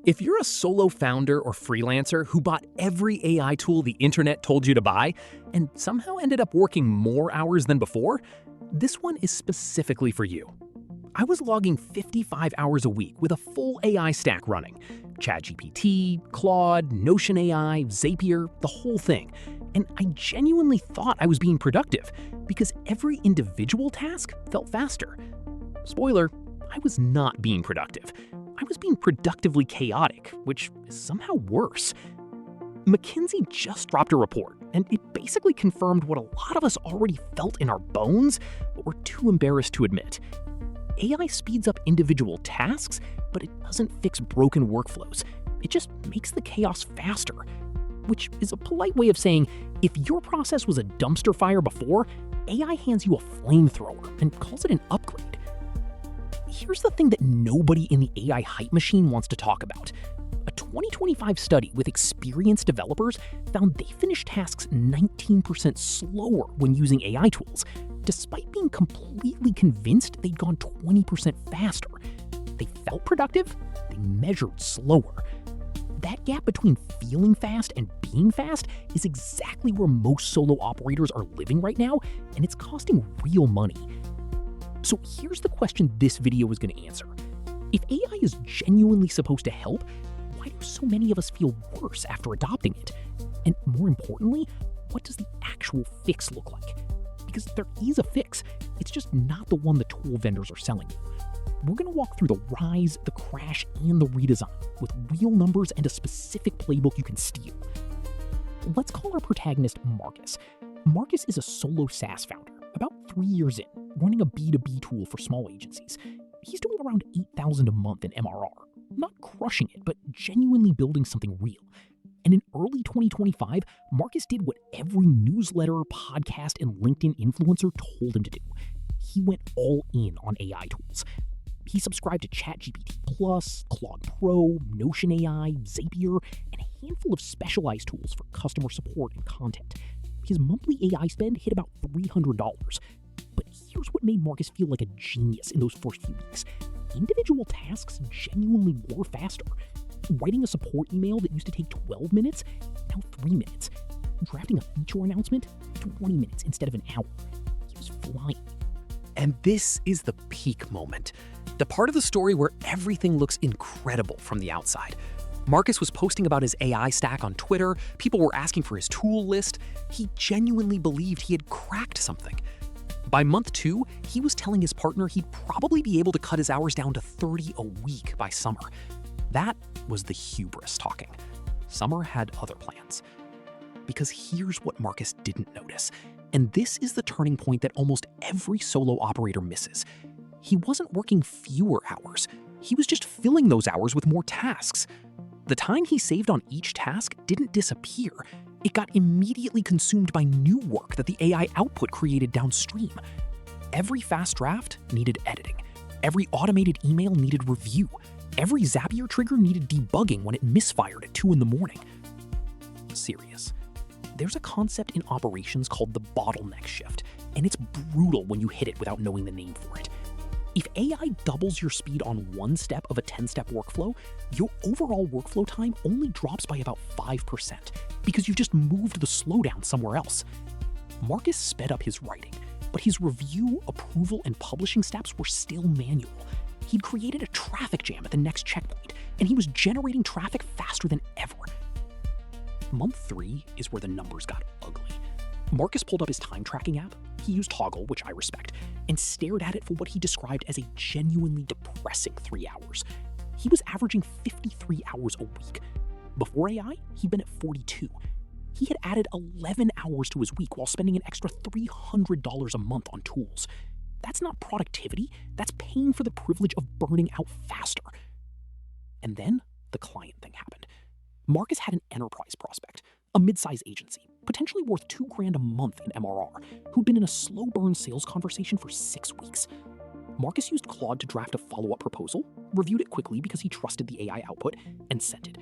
If you're a solo founder or freelancer who bought every AI tool the internet told you to buy and somehow ended up working more hours than before, this one is specifically for you. I was logging 55 hours a week with a full AI stack running. ChatGPT, Claude, Notion AI, Zapier, the whole thing. And I genuinely thought I was being productive because every individual task felt faster. Spoiler, I was not being productive. I was being productively chaotic, which is somehow worse. McKinsey just dropped a report, and it basically confirmed what a lot of us already felt in our bones, but we're too embarrassed to admit. AI speeds up individual tasks, but it doesn't fix broken workflows. It just makes the chaos faster, which is a polite way of saying if your process was a dumpster fire before, AI hands you a flamethrower and calls it an upgrade. Here's the thing that nobody in the AI hype machine wants to talk about. A 2025 study with experienced developers found they finished tasks 19% slower when using AI tools, despite being completely convinced they'd gone 20% faster. They felt productive, they measured slower. That gap between feeling fast and being fast is exactly where most solo operators are living right now, and it's costing real money. So here's the question this video is going to answer. If AI is genuinely supposed to help, why do so many of us feel worse after adopting it? And more importantly, what does the actual fix look like? Because there is a fix, it's just not the one the tool vendors are selling you. We're going to walk through the rise, the crash, and the redesign with real numbers and a specific playbook you can steal. Let's call our protagonist Marcus. Marcus is a solo SaaS founder, about 3 years in, running a B2B tool for small agencies. He's doing around $8,000 a month in MRR. Not crushing it, but genuinely building something real. And in early 2025, Marcus did what every newsletter, podcast, and LinkedIn influencer told him to do. He went all in on AI tools. He subscribed to ChatGPT+, Claude Pro, Notion AI, Zapier, and a handful of specialized tools for customer support and content. His monthly AI spend hit about $300. But here's what made Marcus feel like a genius in those first few weeks. Individual tasks genuinely were faster. Writing a support email that used to take 12 minutes, now 3 minutes. Drafting a feature announcement, 20 minutes instead of an hour. He was flying. And this is the peak moment. The part of the story where everything looks incredible from the outside. Marcus was posting about his AI stack on Twitter. People were asking for his tool list. He genuinely believed he had cracked something. By month 2, he was telling his partner he'd probably be able to cut his hours down to 30 a week by summer. That was the hubris talking. Summer had other plans. Because here's what Marcus didn't notice. And this is the turning point that almost every solo operator misses. He wasn't working fewer hours. He was just filling those hours with more tasks. The time he saved on each task didn't disappear. It got immediately consumed by new work that the AI output created downstream. Every fast draft needed editing. Every automated email needed review. Every Zapier trigger needed debugging when it misfired at 2 a.m. Serious. There's a concept in operations called the bottleneck shift, and it's brutal when you hit it without knowing the name for it. If AI doubles your speed on one step of a 10-step workflow, your overall workflow time only drops by about 5% because you've just moved the slowdown somewhere else. Marcus sped up his writing, but his review, approval, and publishing steps were still manual. He'd created a traffic jam at the next checkpoint, and he was generating traffic faster than ever. Month 3 is where the numbers got ugly. Marcus pulled up his time tracking app. He used Toggle, which I respect, and stared at it for what he described as a genuinely depressing 3 hours. He was averaging 53 hours a week. Before AI, he'd been at 42. He had added 11 hours to his week while spending an extra $300 a month on tools. That's not productivity, that's paying for the privilege of burning out faster. And then the client thing happened. Marcus had an enterprise prospect, a mid-size agency, potentially worth $2,000 a month in MRR, who'd been in a slow burn sales conversation for 6 weeks. Marcus used Claude to draft a follow-up proposal, reviewed it quickly because he trusted the AI output, and sent it.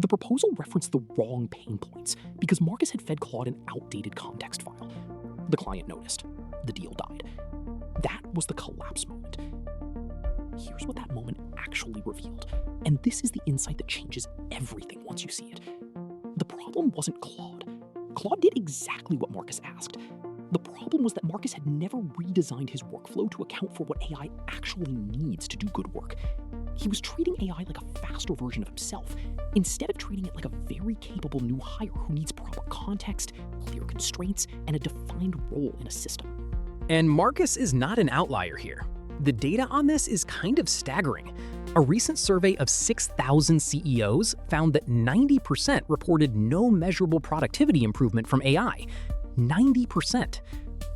The proposal referenced the wrong pain points because Marcus had fed Claude an outdated context file. The client noticed. The deal died. That was the collapse moment. Here's what that moment actually revealed. And And this is the insight that changes everything once you see it. The problem wasn't Claude. Claude did exactly what Marcus asked. The problem was that Marcus had never redesigned his workflow to account for what AI actually needs to do good work. He was treating AI like a faster version of himself, instead of treating it like a very capable new hire who needs proper context, clear constraints, and a defined role in a system. And Marcus is not an outlier here. The data on this is kind of staggering. A recent survey of 6,000 CEOs found that 90% reported no measurable productivity improvement from AI. 90%.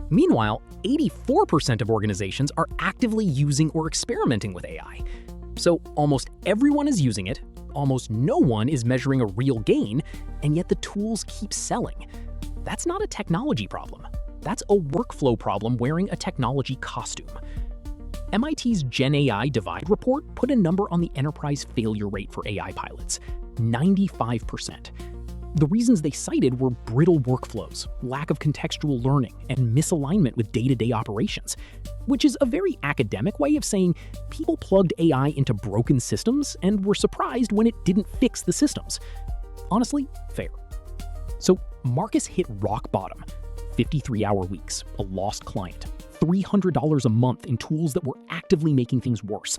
Meanwhile, 84% of organizations are actively using or experimenting with AI. So almost everyone is using it, almost no one is measuring a real gain, and yet the tools keep selling. That's not a technology problem. That's a workflow problem wearing a technology costume. MIT's Gen AI Divide report put a number on the enterprise failure rate for AI pilots, 95%. The reasons they cited were brittle workflows, lack of contextual learning, and misalignment with day-to-day operations, which is a very academic way of saying people plugged AI into broken systems and were surprised when it didn't fix the systems. Honestly, fair. So Marcus hit rock bottom. 53-hour weeks, a lost client, $300 a month in tools that were actively making things worse.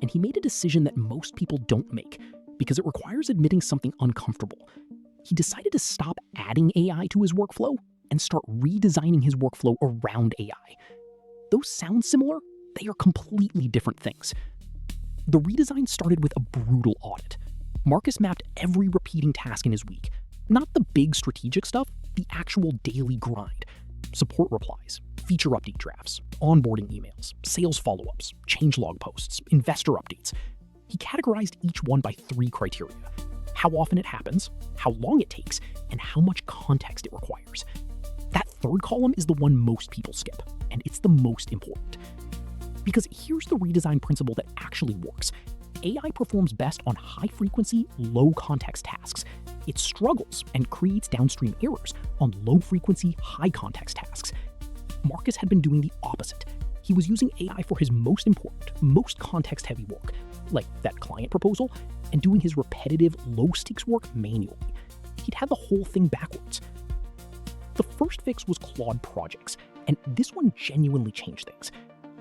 And he made a decision that most people don't make, because it requires admitting something uncomfortable. He decided to stop adding AI to his workflow and start redesigning his workflow around AI. Those sound similar? They are completely different things. The redesign started with a brutal audit. Marcus mapped every repeating task in his week. Not the big strategic stuff, the actual daily grind. Support replies, feature update drafts, onboarding emails, sales follow-ups, changelog posts, investor updates. He categorized each one by 3 criteria: how often it happens, how long it takes, and how much context it requires. That third column is the one most people skip, and it's the most important. Because here's the redesign principle that actually works. AI performs best on high-frequency, low-context tasks. It struggles and creates downstream errors on low-frequency, high-context tasks. Marcus had been doing the opposite. He was using AI for his most important, most context-heavy work, like that client proposal, and doing his repetitive, low-stakes work manually. He'd had the whole thing backwards. The first fix was Claude Projects, and this one genuinely changed things.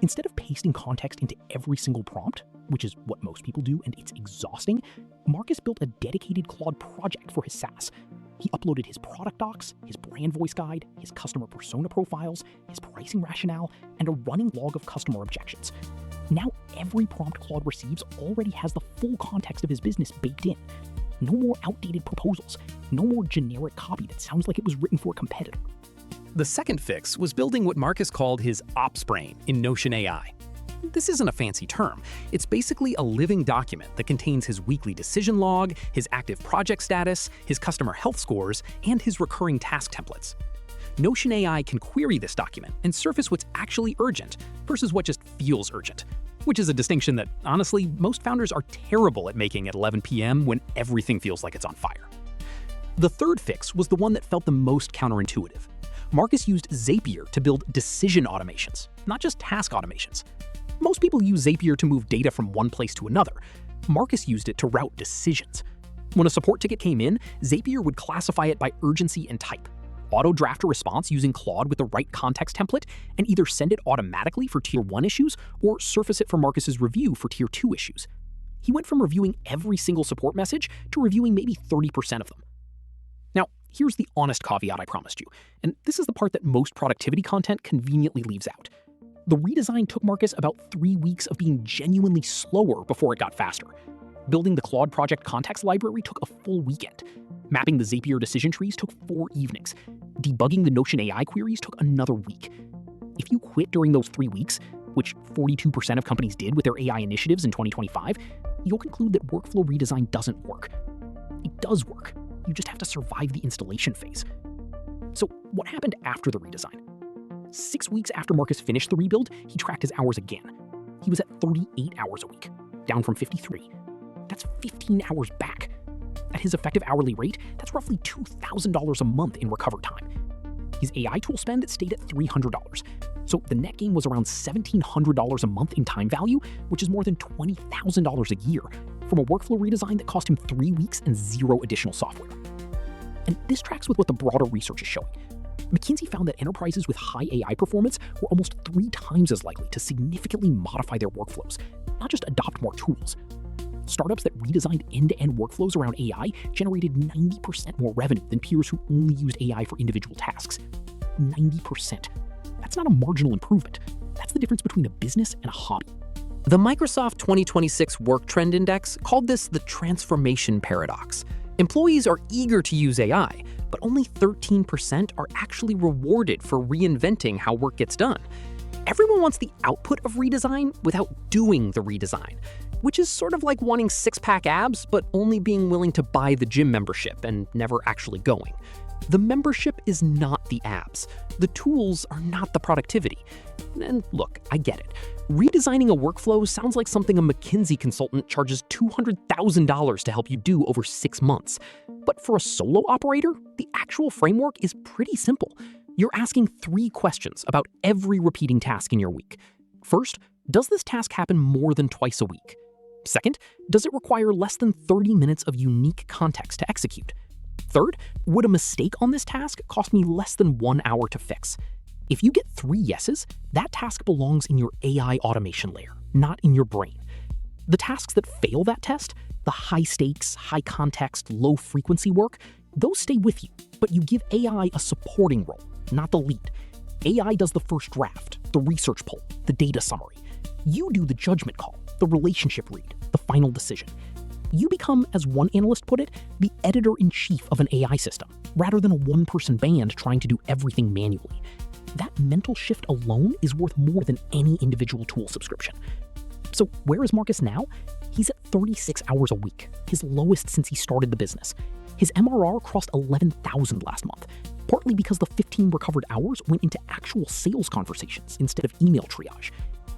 Instead of pasting context into every single prompt, which is what most people do and it's exhausting, Marcus built a dedicated Claude project for his SaaS. He uploaded his product docs, his brand voice guide, his customer persona profiles, his pricing rationale, and a running log of customer objections. Now every prompt Claude receives already has the full context of his business baked in. No more outdated proposals, no more generic copy that sounds like it was written for a competitor. The second fix was building what Marcus called his ops brain in Notion AI. This isn't a fancy term. It's basically a living document that contains his weekly decision log, his active project status, his customer health scores, and his recurring task templates. Notion AI can query this document and surface what's actually urgent versus what just feels urgent, which is a distinction that, honestly, most founders are terrible at making at 11 p.m. when everything feels like it's on fire. The third fix was the one that felt the most counterintuitive. Marcus used Zapier to build decision automations, not just task automations. Most people use Zapier to move data from one place to another. Marcus used it to route decisions. When a support ticket came in, Zapier would classify it by urgency and type, auto-draft a response using Claude with the right context template, and either send it automatically for Tier 1 issues or surface it for Marcus's review for Tier 2 issues. He went from reviewing every single support message to reviewing maybe 30% of them. Now, here's the honest caveat I promised you, and this is the part that most productivity content conveniently leaves out. The redesign took Marcus about 3 weeks of being genuinely slower before it got faster. Building the Claude Project context library took a full weekend. Mapping the Zapier decision trees took 4 evenings. Debugging the Notion AI queries took another week. If you quit during those 3 weeks, which 42% of companies did with their AI initiatives in 2025, you'll conclude that workflow redesign doesn't work. It does work. You just have to survive the installation phase. So what happened after the redesign? 6 weeks after Marcus finished the rebuild, he tracked his hours again. He was at 38 hours a week, down from 53. That's 15 hours back. At his effective hourly rate, that's roughly $2,000 a month in recover time. His AI tool spend stayed at $300. So the net gain was around $1,700 a month in time value, which is more than $20,000 a year, from a workflow redesign that cost him 3 weeks and 0 additional software. And this tracks with what the broader research is showing. McKinsey found that enterprises with high AI performance were almost 3 times as likely to significantly modify their workflows, not just adopt more tools. Startups that redesigned end-to-end workflows around AI generated 90% more revenue than peers who only used AI for individual tasks. 90%. That's not a marginal improvement. That's the difference between a business and a hobby. The Microsoft 2026 Work Trend Index called this the transformation paradox. Employees are eager to use AI, but only 13% are actually rewarded for reinventing how work gets done. Everyone wants the output of redesign without doing the redesign, which is sort of like wanting six-pack abs, but only being willing to buy the gym membership and never actually going. The membership is not the abs. The tools are not the productivity. And look, I get it. Redesigning a workflow sounds like something a McKinsey consultant charges $200,000 to help you do over 6 months. But for a solo operator, the actual framework is pretty simple. You're asking 3 questions about every repeating task in your week. First, does this task happen more than twice a week? Second, does it require less than 30 minutes of unique context to execute? Third, would a mistake on this task cost me less than 1 hour to fix? If you get 3 yeses, that task belongs in your AI automation layer, not in your brain. The tasks that fail that test, the high stakes, high context, low frequency work, those stay with you, but you give AI a supporting role, not the lead. AI does the first draft, the research poll, the data summary. You do the judgment call, the relationship read, the final decision. You become, as one analyst put it, the editor-in-chief of an AI system, rather than a one-person band trying to do everything manually. That mental shift alone is worth more than any individual tool subscription. So where is Marcus now? He's at 36 hours a week, his lowest since he started the business. His MRR crossed 11,000 last month, partly because the 15 recovered hours went into actual sales conversations instead of email triage.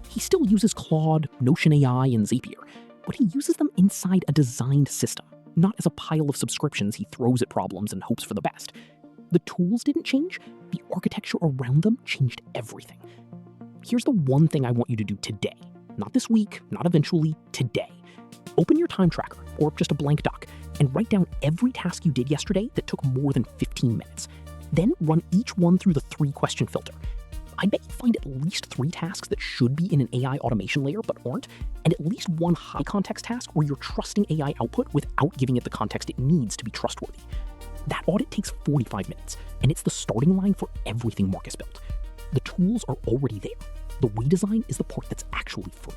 He still uses Claude, Notion AI, and Zapier, but he uses them inside a designed system, not as a pile of subscriptions he throws at problems and hopes for the best. The tools didn't change, the architecture around them changed everything. Here's the one thing I want you to do today. Not this week, not eventually, today. Open your time tracker, or just a blank doc, and write down every task you did yesterday that took more than 15 minutes. Then run each one through the 3-question filter. I bet you find at least 3 tasks that should be in an AI automation layer but aren't, and at least 1 high-context task where you're trusting AI output without giving it the context it needs to be trustworthy. That audit takes 45 minutes, and it's the starting line for everything Marcus built. The tools are already there. The redesign is the part that's actually free.